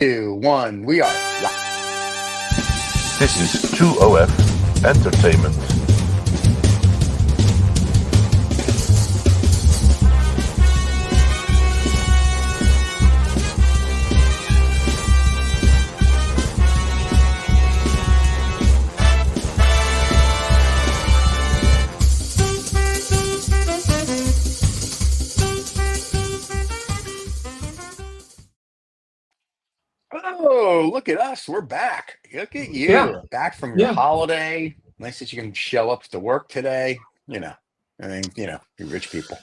2, 1. We are. This is 2OF Entertainment. Oh, look at us. We're back. Look at Yeah. you. Back from your Yeah. holiday. Nice that you can show up to work today. I mean, you rich people.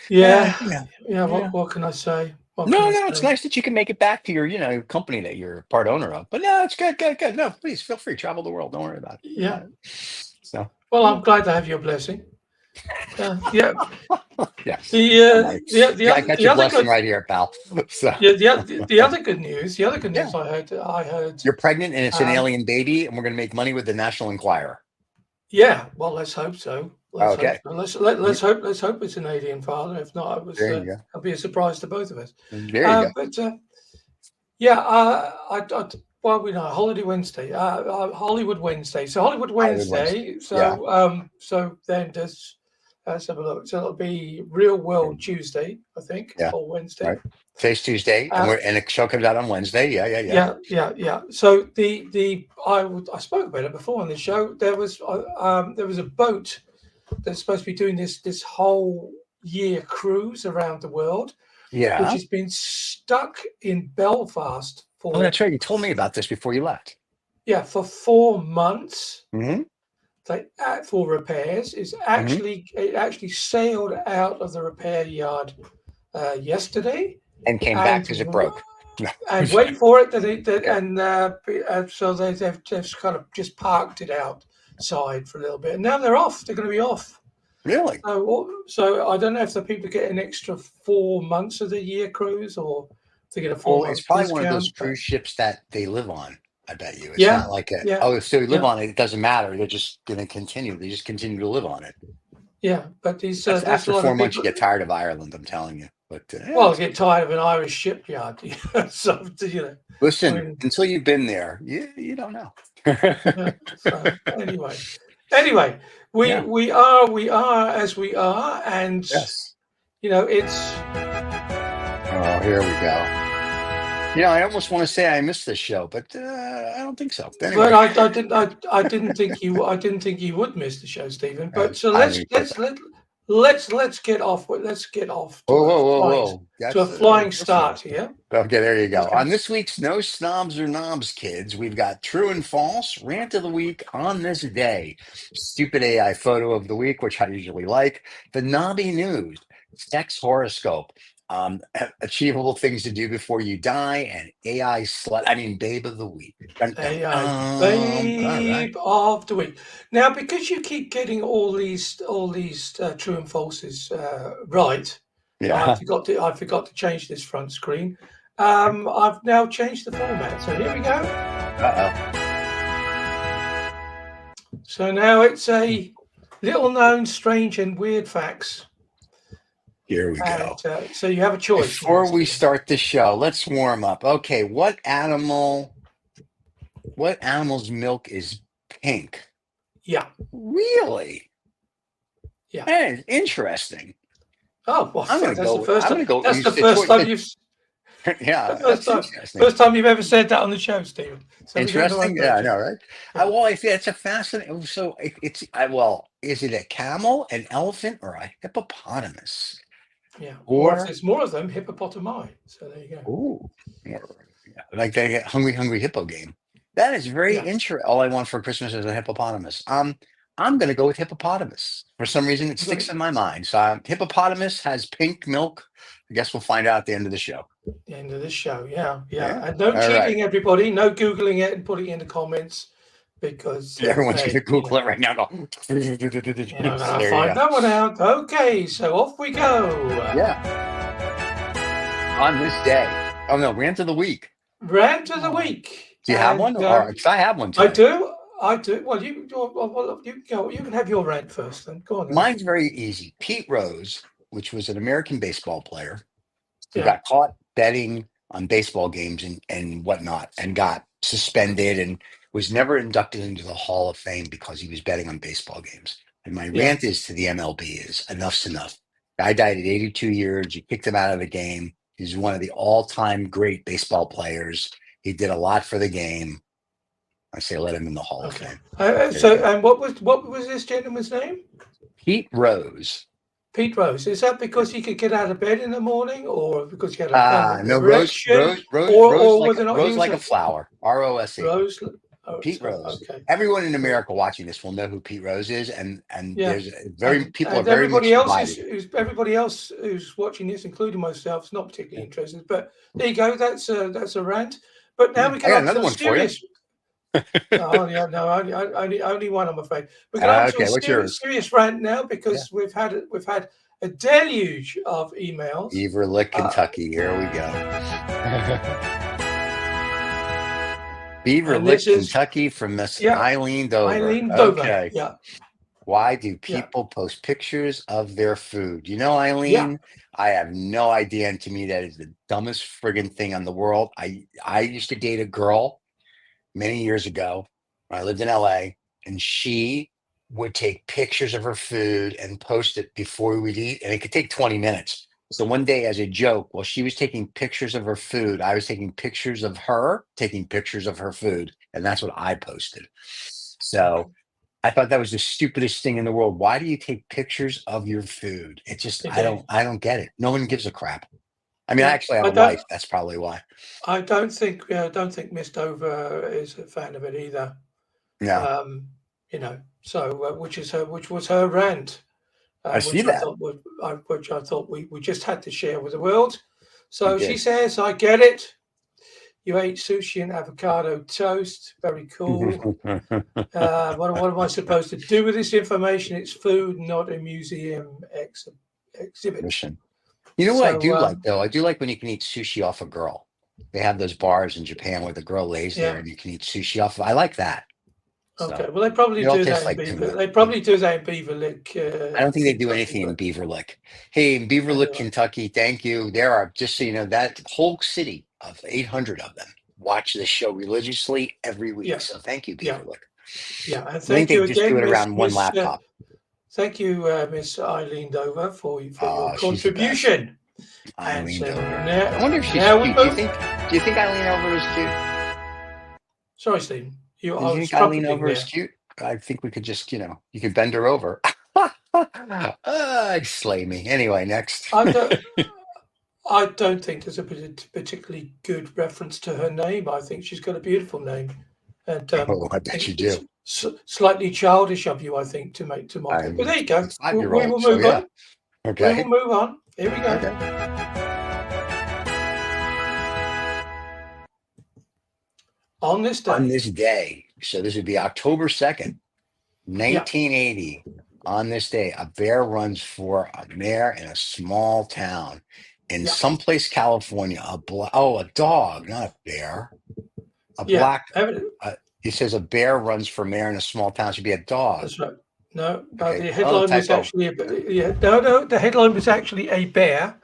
Yeah. Yeah. Yeah. What can I say? No, it's nice that you can make it back to your company that you're part owner of. But no, it's good. No, please feel free. Travel the world. Don't worry about it. Yeah. So. Well, I'm glad to have your blessing. Yeah. Yes. The I got your other blessing good, right here, pal. So. yeah, the other good news. The other good news I heard. You're pregnant and it's an alien baby, and we're going to make money with the National Enquirer. Yeah. Well, let's hope so. Okay. Let's hope it's an alien father. If not, it'll be a surprise to both of us. There you go. But well, we know Holiday Wednesday, Hollywood Wednesday. So Hollywood Wednesday. So then there's. Let's have a look. So it'll be Real World Tuesday, I think, or Wednesday. Right. Today's Tuesday, and the show comes out on Wednesday. Yeah. So I spoke about it before on the show. There was a boat that's supposed to be doing this whole year cruise around the world. Yeah. Which has been stuck in Belfast for. Oh, that's right. You told me about this before you left. Yeah, for 4 months. Mm-hmm. For repairs. It actually sailed out of the repair yard yesterday and came back because it broke. And wait for it so they've kind of just parked it outside for a little bit, and now they're off. They're going to be off. Really? So I don't know if the people get an extra 4 months of the year cruise, or if they get a 4 month. It's probably one of those cruise ships that they live on. I bet you. It's not like so you live on it. It doesn't matter. They're just going to continue. They just continue to live on it. Yeah, but these after 4 months, you get tired of Ireland. I'm telling you. But get tired of an Irish shipyard. So listen, until you've been there, you don't know. Anyway, we are as we are, and yes, it's. Oh, here we go. I almost want to say I missed this show, but I don't think so. Anyway. But I didn't think you would miss the show, Stephen. But so let's get off. Let's get off. To a flying start here. Okay, there you go. On this week's No Snobs or Knobs, kids, we've got True and False, Rant of the Week on this day, Stupid AI Photo of the Week, which I usually like, the Knobby News, Sex Horoscope, Achievable Things to Do Before You Die, and AI Babe of the Week. Babe of the Week. Now, because you keep getting all these true and falses right, I forgot to change this front screen. I've now changed the format. So here we go. So now it's a little known, strange, and weird facts. Here we go. So you have a choice. Before we start the show, let's warm up. Okay, what animal's milk is pink? Yeah. Really? Yeah. That is interesting. Oh, well, I'm the first time you've. Yeah, first time you've ever said that on the show, Stephen. So interesting. Yeah, I know, right? Yeah. It's a fascinating. So is it a camel, an elephant, or a hippopotamus? Yeah, or if there's more of them, hippopotami. So there you go. Ooh, like the hungry hippo game. That is very interesting. All I want for Christmas is a hippopotamus. I'm going to go with hippopotamus. For some reason, it sticks in my mind. So hippopotamus has pink milk. I guess we'll find out at the end of the show. The end of the show, yeah. And no cheating, everybody. No Googling it and putting it in the comments. Because everyone's going to Google it right now. Find that one out. Okay, so off we go. Yeah. On this day. Oh no, Rant of the Week. Rant of the Week. Do you have one? Because I have one too. I do. Well, you go. You can have your rant first. Then go on. Mine's very easy. Pete Rose, which was an American baseball player, who got caught betting on baseball games and whatnot, and got suspended and was never inducted into the Hall of Fame because he was betting on baseball games. And my Yeah. rant is to the MLB is enough's enough. Guy died at 82 years. You kicked him out of the game. He's one of the all-time great baseball players. He did a lot for the game. I say let him in the Hall of Fame. And what was this gentleman's name? Pete Rose. Pete Rose. Is that because he could get out of bed in the morning, or because he had an No, erection, Rose whether or not he was like a flower. ROSE. Rose? Pete Rose. Okay. Everyone in America watching this will know who Pete Rose is, and Yeah. people are And very much everybody else who's watching this, including myself, is not particularly interested. But there you go. That's a rant. But now we get on to a serious. Oh yeah, no, only one, I'm afraid. We're going to a serious rant now because we've had a deluge of emails. Beaverlick, Kentucky. Here we go. Beaverlick, Kentucky, from Miss Eileen Dover. Eileen Dover. Okay. Yeah. Why do people post pictures of their food? You know, Eileen, I have no idea, and to me that is the dumbest friggin' thing in the world. I used to date a girl many years ago when I lived in LA, and she would take pictures of her food and post it before we would eat, and it could take 20 minutes. So one day, as a joke, while she was taking pictures of her food, I was taking pictures of her taking pictures of her food, and that's what I posted. So I thought that was the stupidest thing in the world. Why do you take pictures of your food? It just I don't get it. No one gives a crap. I mean, I actually have a wife. That's probably why. I don't think Miss Dover is a fan of it either. Yeah. You know, so which was her rant. I see that. Which I thought we just had to share with the world. So she says, "I get it. You ate sushi and avocado toast. Very cool. What am I supposed to do with this information? It's food, not a museum exhibit." You know what I do like, though? I do like when you can eat sushi off a girl. They have those bars in Japan where the girl lays there and you can eat sushi off. I like that. Okay, well, they probably do that in Beaverlick. They probably do that in Beaverlick. I don't think they do anything in Beaverlick. Hey, in Beaverlick, Kentucky, thank you. There are, just so you know, that whole city of 800 of them watch this show religiously every week. Yeah. So thank you, Beaverlick. Yeah, and thank you again. Just do it around one laptop. Thank you, Miss Eileen Dover, for your contribution. Eileen Dover. I wonder if she's cute. Do you think Eileen Dover is cute? Sorry, Stephen. Do you think Eileen Dover is cute? I think we could just, you could bend her over. Slay me. Anyway, next. I don't think there's a particularly good reference to her name. I think she's got a beautiful name. And I bet you do. Slightly childish of you, I think, to market. But there you go. We will move on. Okay. We will move on. Here we go. Okay. On this day, so this would be October 2nd, 1980. On this day, a bear runs for a mayor in a small town in someplace, California. A dog, not a bear. He says a bear runs for mayor in a small town. It should be a dog. That's right. No, but the headline was actually the headline was actually a bear.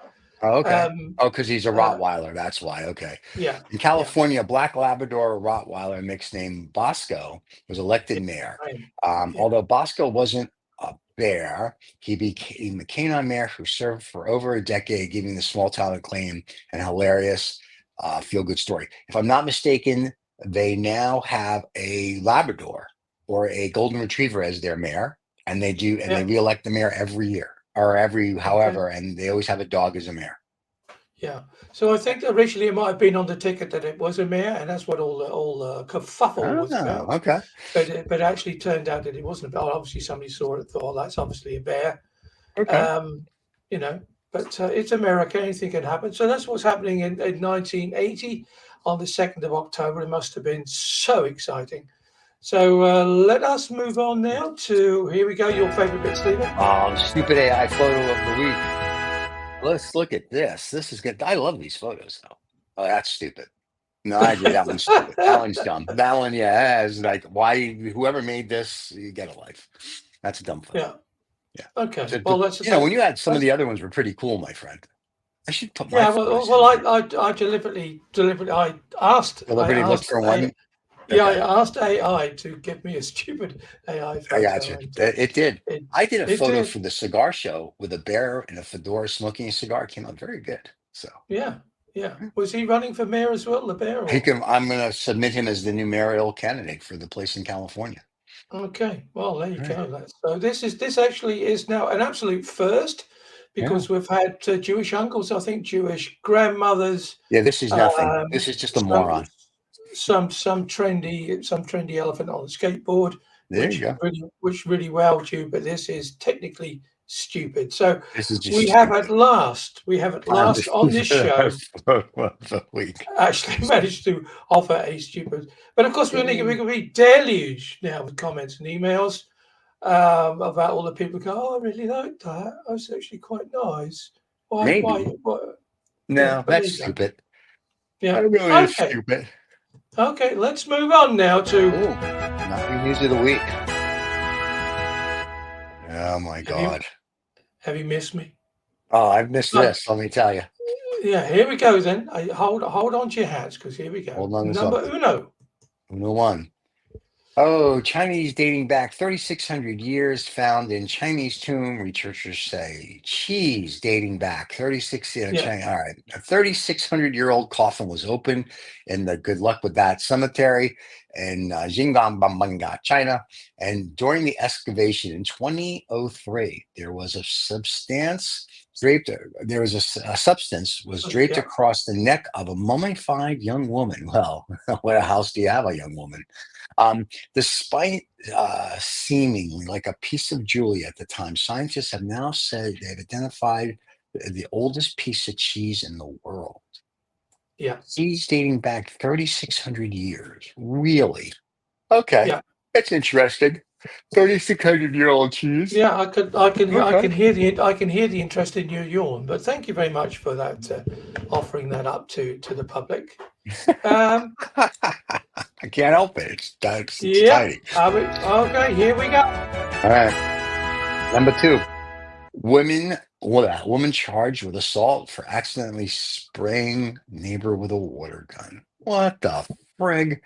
Oh, okay. Because he's a Rottweiler. That's why. Okay. Yeah. In California, a black Labrador-Rottweiler mix named Bosco was elected mayor. Although Bosco wasn't a bear, he became the canine mayor who served for over a decade, giving the small town acclaim and hilarious feel-good story. If I'm not mistaken, they now have a Labrador or a Golden Retriever as their mayor, and they re-elect the mayor every year. Or however, and they always have a dog as a mayor. Yeah. So I think originally it might have been on the ticket that it was a mayor, and that's what all the kerfuffle was about. Okay. But actually turned out that it wasn't a bear. Obviously, somebody saw it and thought, that's obviously a bear. Okay. But it's America. Anything can happen. So that's what's happening in 1980 on the 2nd of October. It must have been so exciting. So let us move on now to, here we go, your favorite bit, Stephen. Stupid AI photo of the week. Let's look at this. This is good. I love these photos, though. Oh, that's stupid. No, I agree. That one's stupid. That one's dumb. That one, is like, why, whoever made this, you get a life. That's a dumb photo. Yeah. Okay. So, when you had some of the other ones were pretty cool, my friend. I should put my Yeah, photos well, in there. I deliberately, I asked, Deliberately looked for one. yeah, Okay, I asked AI to give me a stupid AI I got photo, you. and It did. it I did a it photo did. for the cigar show with a bear and a fedora smoking a cigar. It came out very good. So Yeah, yeah. Was he running for mayor as well, the bear? he Or can. I'm going to submit him as the new mayoral candidate for the place in California. okay, well, there you All right. go. So this actually is now an absolute first Yeah. because we've had Jewish uncles, I think Jewish grandmothers, Yeah. This is nothing. This um, is just a some moron. some trendy elephant on the skateboard, There you go. which really wowed you, but this is technically stupid. So This is just we have at stupid. last On this on this show photo of the week. actually managed to offer a stupid. But of course, we're Yay. going to be deluged now with comments and emails about all the people who go, "Oh, I really like that. That's actually quite nice. Why? Maybe. What?" Yeah, No, but there that's you go. stupid. Yeah. That really is Okay. stupid. Okay. Let's move on now to. Cool. Naughty news of the week. Oh my Have you God. have you missed me? Oh, I've missed No. this. Let me tell you. Yeah. Here we go then. Hold on to your hats because here we go. Hold on to Number something. uno. Uno one. Oh, Chinese dating back 3,600 years found in Chinese tomb, researchers say. Cheese dating back 36, Yeah. China, all right. A 3,600-year-old coffin was opened in the good luck with that cemetery in Jingdong, China. And during the excavation in 2003, there was a substance draped, a substance was draped Yeah. across the neck of a mummified young woman. Well, what house do you have a young woman? Despite seemingly like a piece of jewelry at the time, scientists have now said they've identified the oldest piece of cheese in the world. Yeah. Cheese dating back 3,600 years. Really? Okay. Yeah. That's interesting. 3,600-year-old cheese. Yeah, Okay. I can hear the interest in your yawn, but thank you very much for that, offering that up to the public. I can't help it. It's Yeah. exciting. Okay, here we go. All right. Number two. Woman charged with assault for accidentally spraying neighbor with a water gun. What the frig?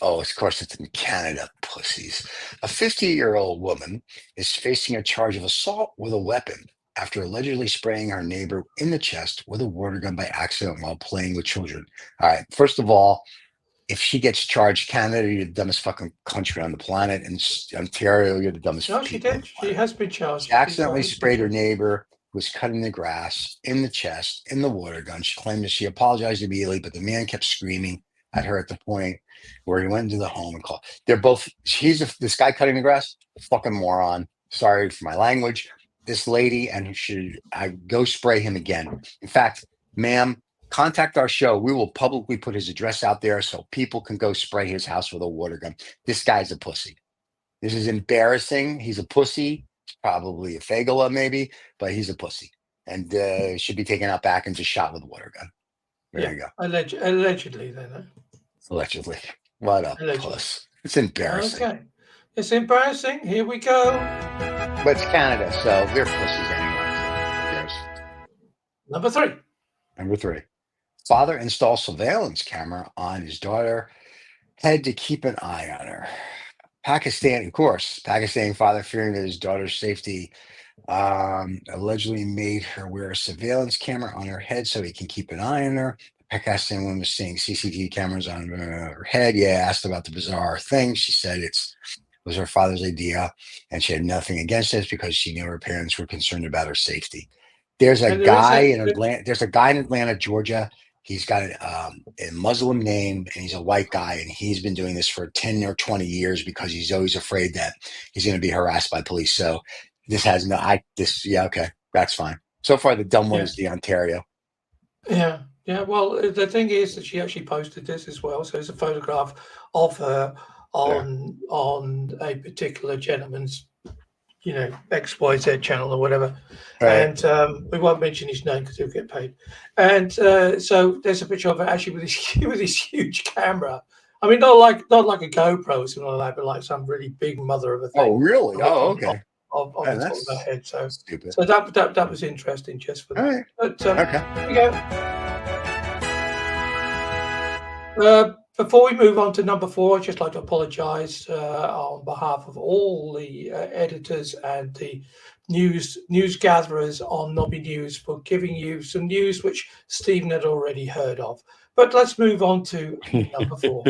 Oh, of course, it's in Canada, pussies. A 50-year-old woman is facing a charge of assault with a weapon after allegedly spraying her neighbor in the chest with a water gun by accident while playing with children. All right, first of all, if she gets charged, Canada, you're the dumbest fucking country on the planet, and Ontario, you're the dumbest No, she people on did. the She planet. has been She charged. accidentally sprayed her neighbor who was cutting the grass in the chest, in the water gun. She claimed that she apologized immediately, but the man kept screaming at her at the point where he went into the home and called. They're both, this guy cutting the grass, fucking moron. Sorry for my language. This lady, and I go spray him again. In fact, ma'am, contact our show. We will publicly put his address out there so people can go spray his house with a water gun. This guy's a pussy. This is embarrassing. He's a pussy. He's probably a fagula, maybe, but he's a pussy and should be taken out back and just shot with a water gun. There you go. Allegedly, then. Huh? Allegedly. What a Allegedly. puss. It's embarrassing. Okay. It's embarrassing. Here we go. But it's Canada, so they're pussies anyway. So Number three. Number three. Father installs surveillance camera on his daughter, head to keep an eye on her. Pakistan, of course, Pakistani father fearing that his daughter's safety allegedly made her wear a surveillance camera on her head so he can keep an eye on her. The Pakistani woman was seeing CCTV cameras on her head. Yeah, asked about the bizarre thing. She said it was her father's idea, and she had nothing against this because she knew her parents were concerned about her safety. There's a guy in Atlanta. There's a guy in Atlanta, Georgia. He's got a Muslim name and he's a white guy, and he's been doing this for 10 or 20 years because he's always afraid that he's going to be harassed by police. So yeah, okay, that's fine. So far, the dumb one is the Ontario. Yeah. Yeah. Well, the thing is that she actually posted this as well. So it's a photograph of her on a particular gentleman's, XYZ channel or whatever. Right. And we won't mention his name because he'll get paid. And so there's a picture of her actually with this huge camera. I mean, not like a GoPro or something like that, but like some really big mother of a thing. Oh, really? Oh, okay. of the top of my head. So stupid. So that was interesting just for that. Right. But Okay. here we go. Before we move on to number 4, I'd just like to apologise on behalf of all the editors and the news gatherers on Knobby News for giving you some news which Stephen had already heard of. But let's move on to number 4.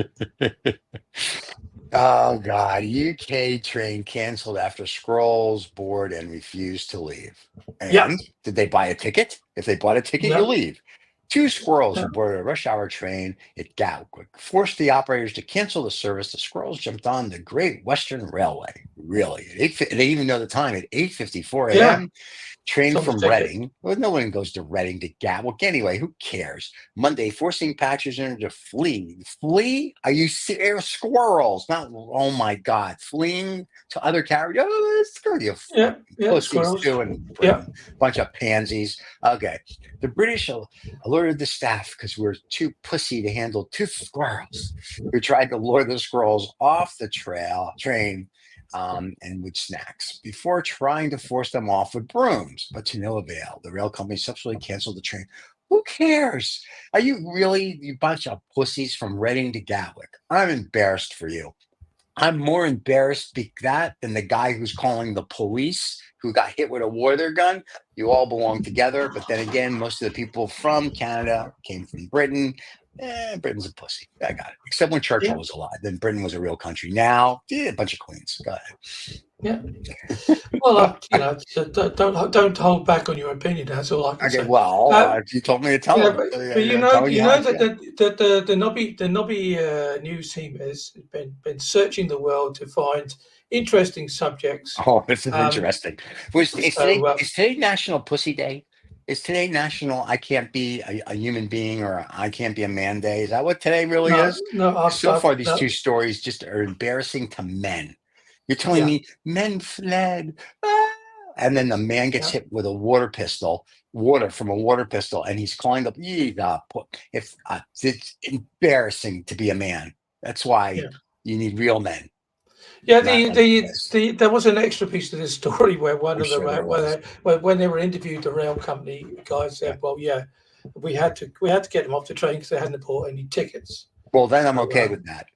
Oh God! UK train canceled after squirrels board and refused to leave. And did they buy a ticket? If they bought a ticket, you leave. 2 squirrels who boarded a rush hour train at Gatwick forced the operators to cancel the service. The squirrels jumped on the Great Western Railway. Really? They didn't even know the time at 8:54 a.m. Train from Reading. Well, no one goes to Reading to Gatwick anyway. Who cares? Monday, forcing passengers to flee. Flee? Are you serious? Squirrels? Not. Oh my God! Fleeing to other carriers? Oh, screw you! Pussies too in Britain. Bunch of pansies. Okay. The British alerted the staff because we were too pussy to handle 2 squirrels who tried to lure the squirrels off the train. And with snacks before trying to force them off with brooms, but to no avail. The rail company subsequently canceled the train. Who cares? Are you really, you bunch of pussies from Reading to Gatwick? I'm embarrassed for you. I'm more embarrassed than the guy who's calling the police who got hit with a water gun. You all belong together. But then again, most of the people from Canada came from Britain. Britain's a pussy. I got it. Except when Churchill was alive. Then Britain was a real country. Now, a bunch of queens. Go ahead. Yeah. Well, don't hold back on your opinion. That's all I can say. Well, you told me to tell them. But you know that the Knobby news team has been searching the world to find interesting subjects. Oh, this is interesting. Is today National Pussy Day? Is today National I Can't Be a Human Being or I Can't Be a Man Day? Is that what today really is? No. So far, these 2 stories just are embarrassing to men. You're telling me men fled, and then the man gets hit with a water from a water pistol, and he's calling up. It's embarrassing to be a man. That's why you need real men. Yeah, there was an extra piece to this story where when they were interviewed, the rail company guys said, "Well, we had to get them off the train because they hadn't bought any tickets." Well, then I'm okay with that.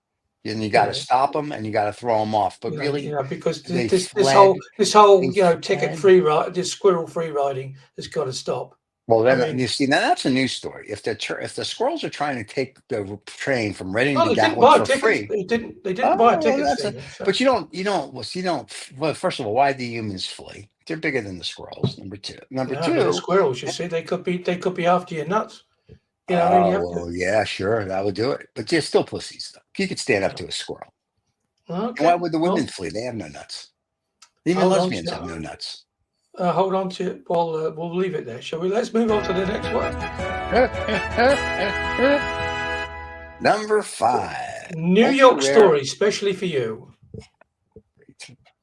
And you got to stop them and you got to throw them off. But because this whole ticket free ride, this squirrel free riding has got to stop. Well, then you see, now that's a news story. If the squirrels are trying to take the train from Reading to Gatwick for free, they didn't buy tickets. But you don't. Well, first of all, why do humans flee? They're bigger than the squirrels. Number two, the squirrels. You see, they could be after your nuts. Yeah, sure, that would do it. But they're still pussies, though. You could stand up to a squirrel. Okay. Why would the women flee? They have no nuts. Even lesbians have no nuts. Hold on to it. We'll leave it there, shall we? Let's move on to the next one. Number 5. New York story, especially for you.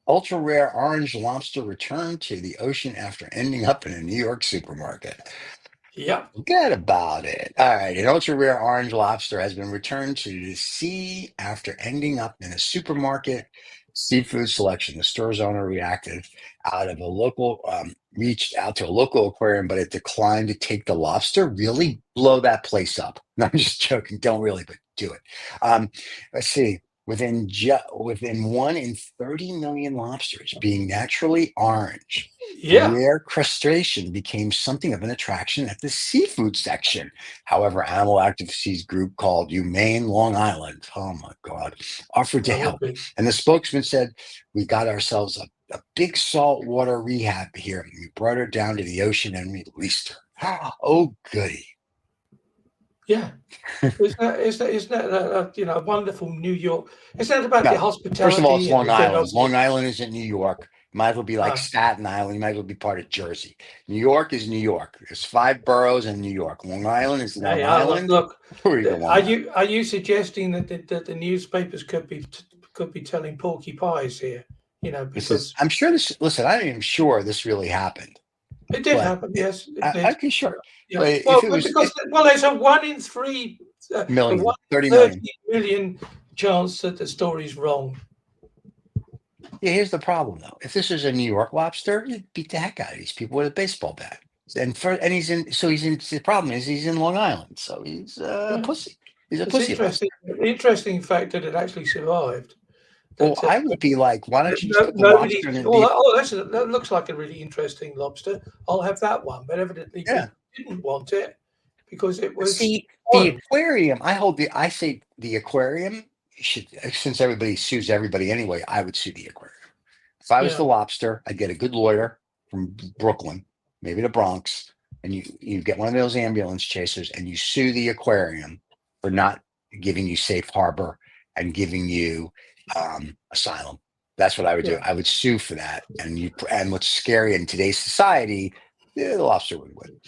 Ultra rare orange lobster returned to the ocean after ending up in a New York supermarket. Yeah. Forget about it. All right. An ultra rare orange lobster has been returned to the sea after ending up in a supermarket seafood selection. The store's owner reached out to a local aquarium, but it declined to take the lobster. Really blow that place up. No, I'm just joking. Don't really, but do it. Let's see. Within 1 in 30 million lobsters being naturally orange, rare crustacean became something of an attraction at the seafood section. However, animal activities group called Humane Long Island, oh my God, offered to help. And the spokesman said, "We got ourselves a big saltwater rehab here. And we brought her down to the ocean and released her." Oh, goody. Yeah, isn't that a wonderful New York? Isn't that about the hospitality? First of all, it's Long Island. Long Island isn't New York. Might as well be like Staten Island. You might as well be part of Jersey. New York is New York. There's 5 boroughs in New York. Long Island is Long Island. Look, are you suggesting that the newspapers could be telling porky pies here? Because I'm sure this. Listen, I'm even sure this really happened. It did happen, yes. I can sure. Yeah. There's a 1 in 3 million, 30 million chance that the story's wrong. Yeah, here's the problem though. If this was a New York lobster, you'd beat the heck out of these people with a baseball bat. And the problem is he's in Long Island, so he's a Yeah. pussy. He's a It's pussy interesting. lobster. The interesting fact that it actually survived. Well, That I would be like, why don't you just put the nobody. lobster in Oh, the that looks like a really interesting lobster. I'll have that one. But evidently, yeah. people didn't want it because it But was see, the foreign. aquarium, I say the aquarium should, since everybody sues everybody anyway, I would sue the aquarium. If I was the Yeah, lobster, I'd get a good lawyer from Brooklyn, maybe the Bronx, and you get one of those ambulance chasers and you sue the aquarium for not giving you safe harbor and giving you asylum. That's what I would do. yeah, I would sue for that. And what's scary in today's society, the lobster would win.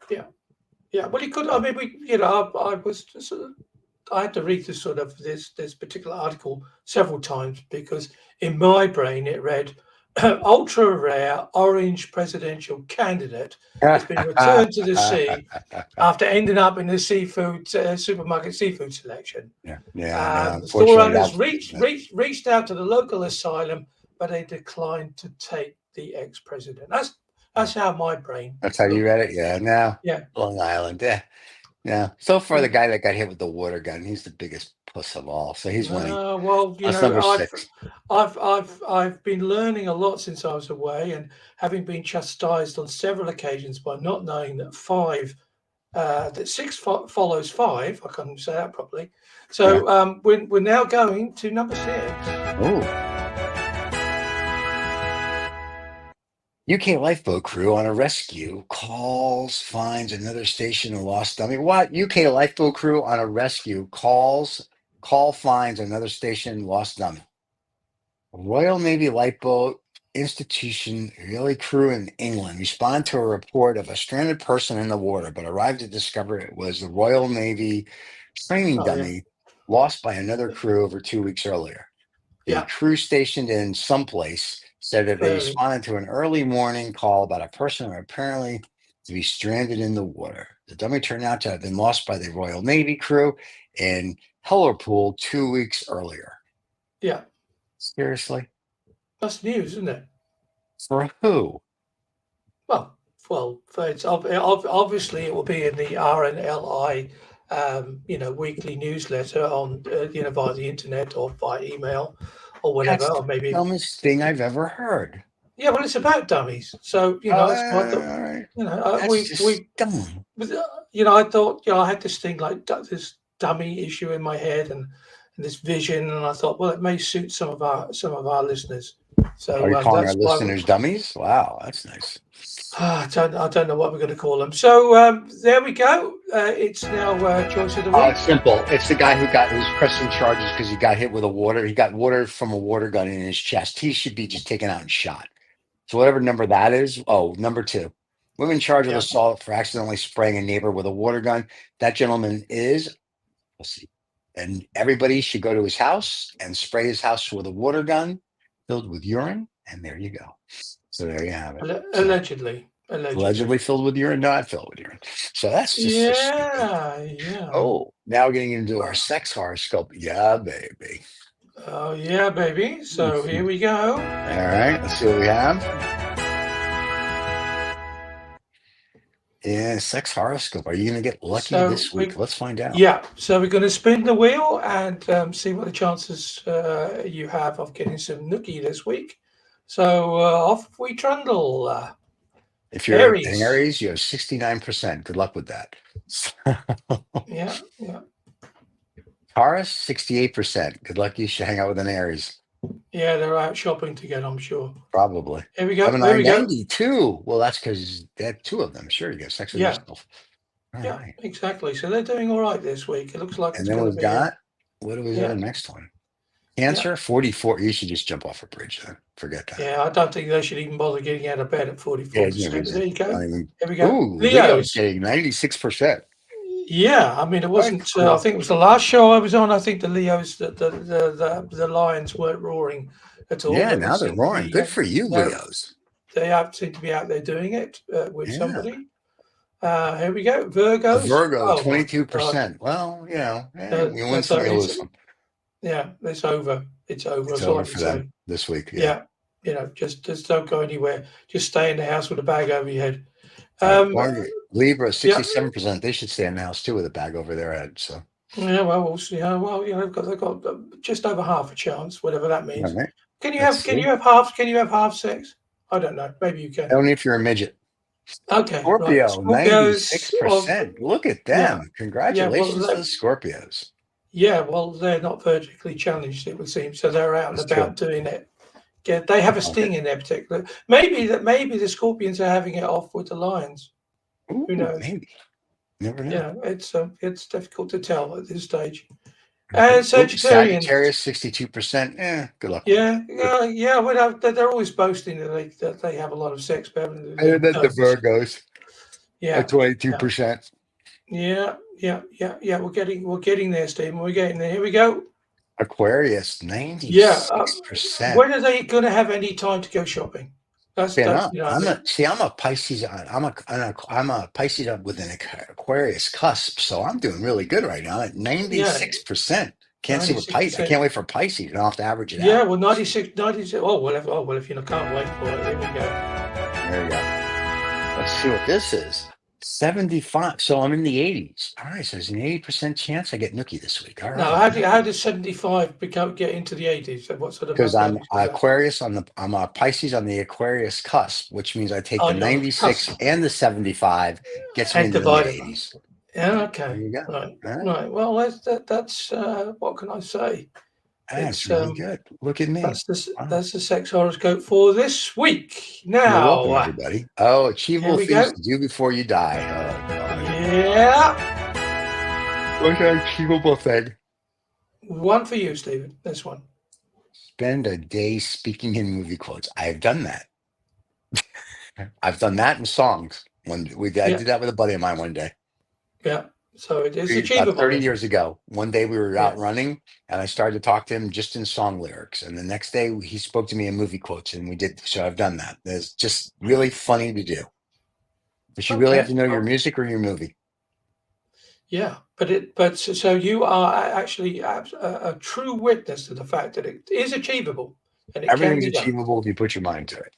yeah, yeah. Well, it could. I mean, I was. I had to read this particular article several times because in my brain it read ultra rare orange presidential candidate has been returned to the sea after ending up in the seafood supermarket seafood selection. Yeah, The store unfortunately, owners reached out to the local asylum, but they declined to take the ex-president. That's how my brain. that's how you read it. Yeah, now Yeah. Long Island. Yeah. So far, the Yeah. guy that got hit with the water gun, he's the biggest puss of all. So he's winning. Well, That's number 6. I've been learning a lot since I was away, and having been chastised on several occasions by not knowing that 6 follows 5. I can't say that properly. So we're now going to number 6. Oh. UK lifeboat crew on a rescue finds another station and lost dummy. What? UK lifeboat crew on a rescue finds another station, lost dummy. Royal Navy lifeboat institution really crew in England respond to a report of a stranded person in the water, but arrived to discover it was the Royal Navy training dummy lost by another crew over 2 weeks earlier. The crew stationed in someplace said that they responded to an early morning call about a person apparently to be stranded in the water. The dummy turned out to have been lost by the Royal Navy crew in Hellerpool 2 weeks earlier. Yeah. Seriously? That's news, isn't it? For who? Well, it's obviously it will be in the RNLI, weekly newsletter on, via the internet or by email or whatever, That's or maybe the dumbest thing I've ever heard. Yeah, well, it's about dummies, so that's why right. That's just dumb. I thought, I had this thing like this dummy issue in my head and this vision, and I thought, well, it may suit some of our listeners. So Are you calling our that's why listeners dummies? Wow, that's nice. I don't know what we're going to call them. So there we go. It's now choice of the week. It's simple. It's the guy who's pressing charges because he got hit with he got water from a water gun in his chest. He should be just taken out and shot. So whatever number that is. Oh, number 2. Women charged with assault for accidentally spraying a neighbor with a water gun. That gentleman is, we'll see. And everybody should go to his house and spray his house with a water gun filled with urine. And there you go. So there you have it. Allegedly filled with urine, not filled with urine. So that's just yeah. Oh, now we're getting into our sex horoscope. Yeah, baby. Oh yeah, baby. So here we go. All right, let's see what we have. Yeah, sex horoscope. Are you going to get lucky this week? Let's find out. Yeah, so we're going to spin the wheel and see what the chances you have of getting some nookie this week. So off we trundle. If you're Aries, you have 69%. Good luck with that. Yeah. Taurus, 68%. Good luck. You should hang out with an Aries. Yeah, they're out shopping together, I'm sure. Probably. Here we go. Gemini, 92. Well, that's because they had 2 of them. Sure, you get sex with yourself. All right. Exactly. So they're doing all right this week. It looks like. And then we've got, what do we got the next one? Cancer, 44. You should just jump off a bridge then. Forget that. Yeah, I don't think they should even bother getting out of bed at 44. Yeah, there you go. Here we go. Ooh, Leo's getting 96%. Yeah, I mean, it wasn't. I think it was the last show I was on. I think the Leos, the lions weren't roaring at all. Yeah, now they're roaring. Good for you, Leos. They seem to be out there doing it with somebody. Here we go. Virgos. Virgo, 22%. Well, you win some, you lose some. Yeah, it's over. It's over. It's That's all over I can for them say. this week. Yeah, just don't go anywhere. Just stay in the house with a bag over your head. Right. Um, Or Libra, yeah, 67%. They should stay in the house too with a bag over their head. So, yeah. Well, we'll see. Well, they've got just over half a chance, whatever that all means. right. Can you Let's have can see. you have half can you have half sex? I don't know. Maybe you can. Only if you're a midget. Okay, right. Scorpio, Scorpios. Well, 96%. Look at yeah, them. yeah. Well, Congratulations to the Scorpios. they're not vertically challenged. It would seem so. They're out and That's true. about doing it. Yeah, they have a sting in their particular. Maybe the scorpions are having it off with the lions. Who Ooh, knows? maybe. Never know. Yeah, it's difficult to tell at this stage. Okay. And Ooh, Sagittarians, Sagittarius, 62%. Good luck with yeah, that. yeah, yeah. Well, they're always boasting that they have a lot of sex, but And they then the don't. Virgos at Yeah, yeah, 22%. yeah. We're getting there, Stephen. We're getting there. Here we go. Aquarius, Yeah. 96%. When are they going to have any time to go shopping? That's Fair enough. you know what I mean. I'm a Pisces. I'm a Pisces with an Aquarius cusp, so I'm doing really good right now at Yeah, 96%. Can't see what Pisces. I 96%. can't wait for Pisces. I'll have to average it Yeah, out. well, 96, 96. Oh, well, if you can't wait for it, here we go. There you go. Let's see what this is. 75. So I'm in the 80s. All right. So there's an 80% chance I get Nookie this week. All Now, right. how does 75 get into the 80s? So what sort of Because I'm mathematics is that? Aquarius I'm a Pisces on the Aquarius cusp, which means I take Oh, the you're on the 96 cusp and the 75, gets me and into the mid divided. 80s. Yeah, There okay, you go. right, All right. right. Well, that's what can I say? That's It's really good. Look at me. Wow. that's the sex horoscope for this week. You're welcome, Now, everybody. Oh, here achievable we things go. to do before you die. Oh, God. Yeah, What's an achievable thing? one for you, Stephen. This one. Spend a day speaking in movie quotes. I've done that. I've done that in songs. I Yeah, did that with a buddy of mine one day. yeah. So it is About achievable 30 then. years ago. One day we were Yeah. out running and I started to talk to him just in song lyrics. And the next day he spoke to me in movie quotes and we did. So I've done that. It's just really funny to do. But you really have Okay. to know your music or your movie. Yeah, so you are actually a true witness to the fact that it is achievable and it can Everything's be done. achievable if you put your mind to it.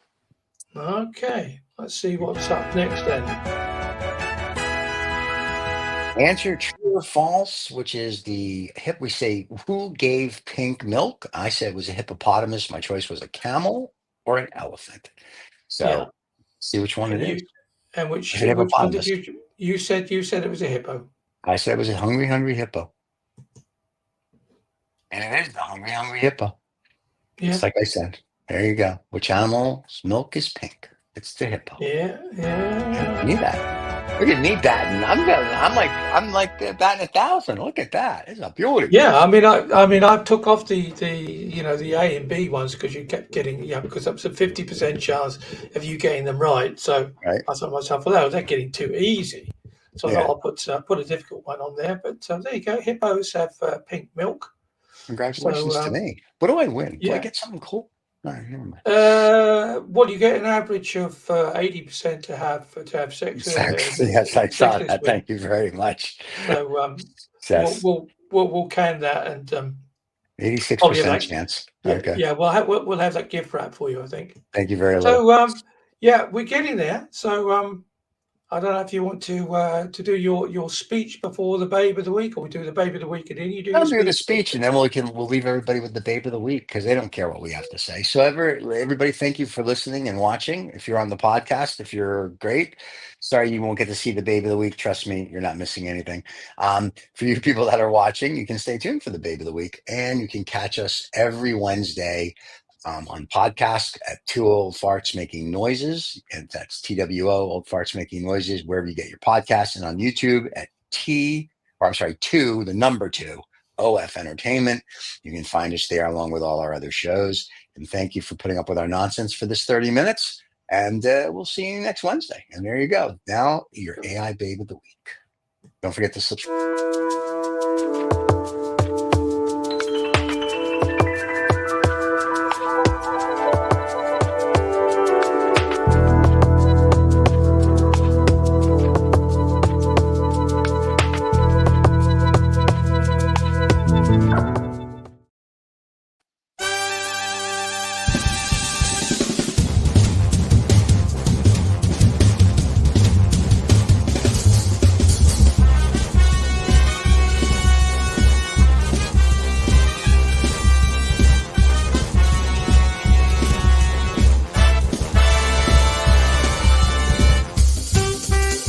Okay, let's see what's up next then. Answer true or false, which is we say, who gave pink milk? I said it was a hippopotamus. My choice was a camel or an elephant. Yeah, So see which one it and is. you and I said which one did hippopotamus. you said it was a hippo. I said it was a hungry, hungry hippo. And it is the hungry, hungry hippo. Yeah, Just like I said. There you go. Which animal's milk is pink? It's the hippo. yeah. Look at that. Look at me batting. I'm like batting 1,000. Look at that. It's a beauty. Yeah, I took off the the A and B ones because you kept getting because that was a 50% chance of you getting them right. So Right. I thought to myself, well, they're getting too easy. So I Yeah. thought I'll put a difficult one on there. But there you go. Hippos have pink milk. Congratulations So to me. What do I win? Do I yeah. get something cool? No, never mind. Well, you get an average of 80% to have sex. Exactly. Yes, I saw this that. week. Thank you very much. So Yes. we'll can that and 86% chance. yeah, Okay. yeah. We'll have that gift wrap for you, I think. Thank you very much. So yeah, we're getting there. So I don't know if you want to do your speech before the babe of the week, or we do the babe of the week and then you do I'll your do the speech. speech and then we'll leave everybody with the babe of the week because they don't care what we have to say. So everybody, thank you for listening and watching. If you're on the podcast, if you're great, sorry you won't get to see the babe of the week. Trust me, you're not missing anything. For you people that are watching, you can stay tuned for the babe of the week and you can catch us every Wednesday on podcast at Two Old Farts Making Noises. And that's TWO, Old Farts Making Noises, wherever you get your podcasts, and on YouTube at the number two, OF Entertainment. You can find us there along with all our other shows. And thank you for putting up with our nonsense for this 30 minutes. And we'll see you next Wednesday. And there you go. Now, your AI babe of the week. Don't forget to subscribe.